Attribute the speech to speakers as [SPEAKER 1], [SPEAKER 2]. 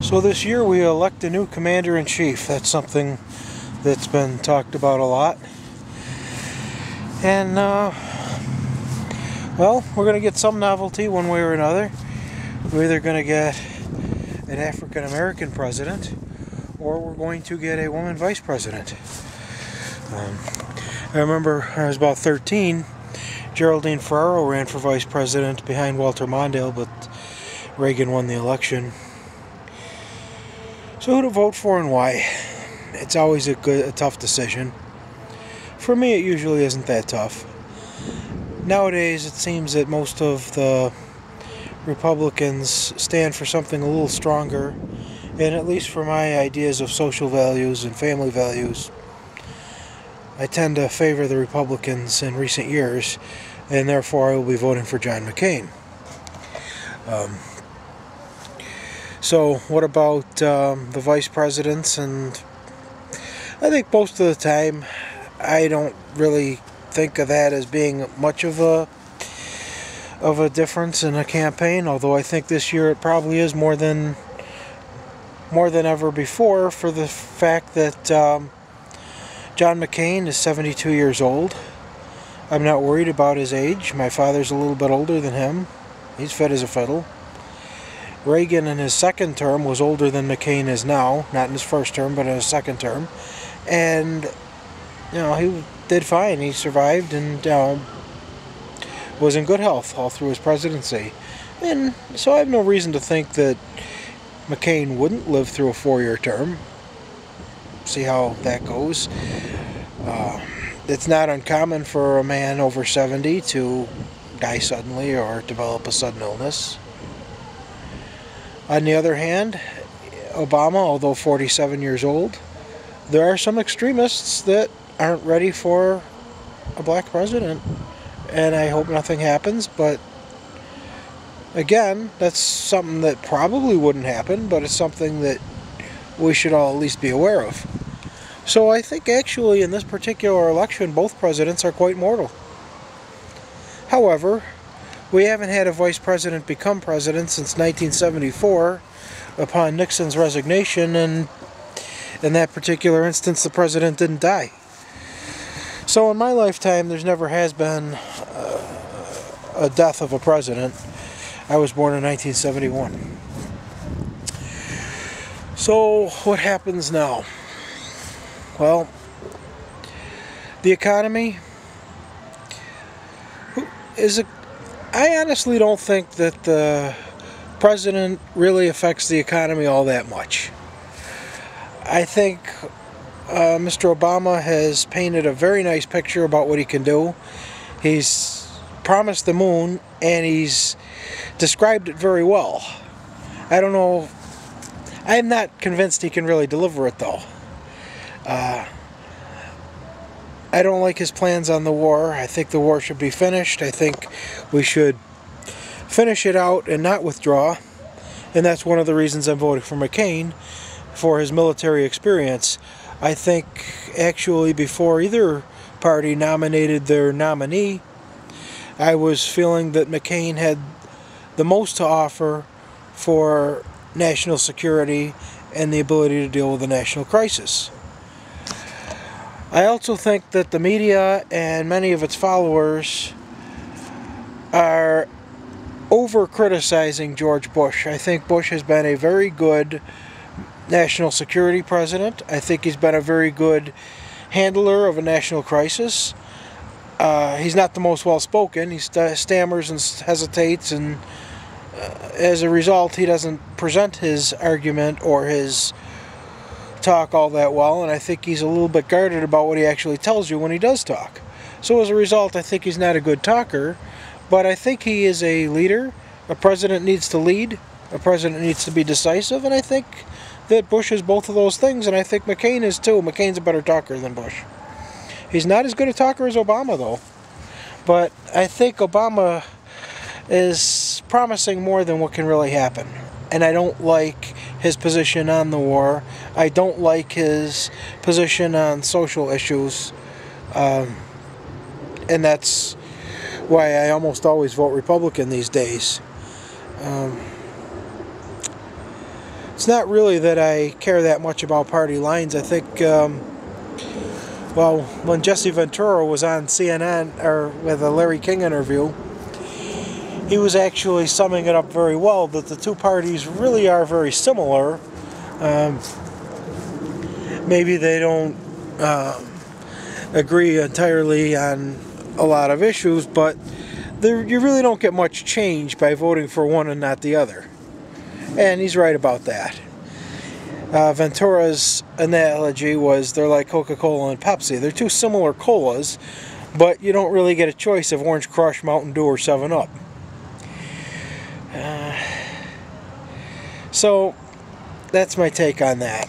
[SPEAKER 1] So this year we elect a new commander-in-chief. That's something that's been talked about a lot. And, well, we're going to get some novelty one way or another. We're either going to get an African-American president, or we're going to get a woman vice president. I remember when I was about 13, Geraldine Ferraro ran for vice president behind Walter Mondale, but Reagan won the election. So who to vote for and why? It's always a tough decision. For me, it usually isn't that tough. Nowadays, it seems that most of the Republicans stand for something a little stronger, and at least for my ideas of social values and family values, I tend to favor the Republicans in recent years, and therefore I will be voting for John McCain. So what about the vice presidents? And I think most of the time I don't really think of that as being much of a difference in a campaign, although I think this year it probably is more than ever before, for the fact that John McCain is 72 years old. I'm not worried about his age. My father's a little bit older than him. He's fit as a fiddle. Reagan in his second term was older than McCain is now, not in his first term, but in his second term. And, you know, he did fine. He survived and was in good health all through his presidency. And so I have no reason to think that McCain wouldn't live through a 4-year term. See how that goes. It's not uncommon for a man over 70 to die suddenly or develop a sudden illness. On the other hand, Obama, although 47 years old, there are some extremists that aren't ready for a black president. And I hope nothing happens, but again, that's something that probably wouldn't happen, but it's something that we should all at least be aware of. So I think actually in this particular election, both presidents are quite mortal. However, we haven't had a vice president become president since 1974 upon Nixon's resignation, and in that particular instance the president didn't die. So in my lifetime there's never has been a death of a president. I was born in 1971. So what happens now? Well, the economy I honestly don't think that the president really affects the economy all that much. I think Mr. Obama has painted a very nice picture about what he can do. He's promised the moon, and he's described it very well. I don't know, I'm not convinced he can really deliver it though. I don't like his plans on the war. I think the war should be finished. I think we should finish it out and not withdraw. And that's one of the reasons I'm voting for McCain, for his military experience. I think actually before either party nominated their nominee, I was feeling that McCain had the most to offer for national security and the ability to deal with the national crisis. I also think that the media and many of its followers are over-criticizing George Bush. I think Bush has been a very good national security president. I think he's been a very good handler of a national crisis. He's not the most well-spoken. He stammers and hesitates, and as a result, he doesn't present his argument or his talk all that well, and I think he's a little bit guarded about what he actually tells you when he does talk. So as a result, I think he's not a good talker, but I think he is a leader. A president needs to lead. A president needs to be decisive, and I think that Bush is both of those things, and I think McCain is too. McCain's a better talker than Bush. He's not as good a talker as Obama, though. But I think Obama is promising more than what can really happen. And I don't like his position on the war. I don't like his position on social issues. And that's why I almost always vote Republican these days. It's not really that I care that much about party lines. I think, well, when Jesse Ventura was on CNN, or with a Larry King interview, he was actually summing it up very well, that the two parties really are very similar. Maybe they don't agree entirely on a lot of issues, but you really don't get much change by voting for one and not the other. And he's right about that. Ventura's analogy was they're like Coca-Cola and Pepsi. They're two similar colas, but you don't really get a choice of Orange Crush, Mountain Dew, or 7-Up. So that's my take on that.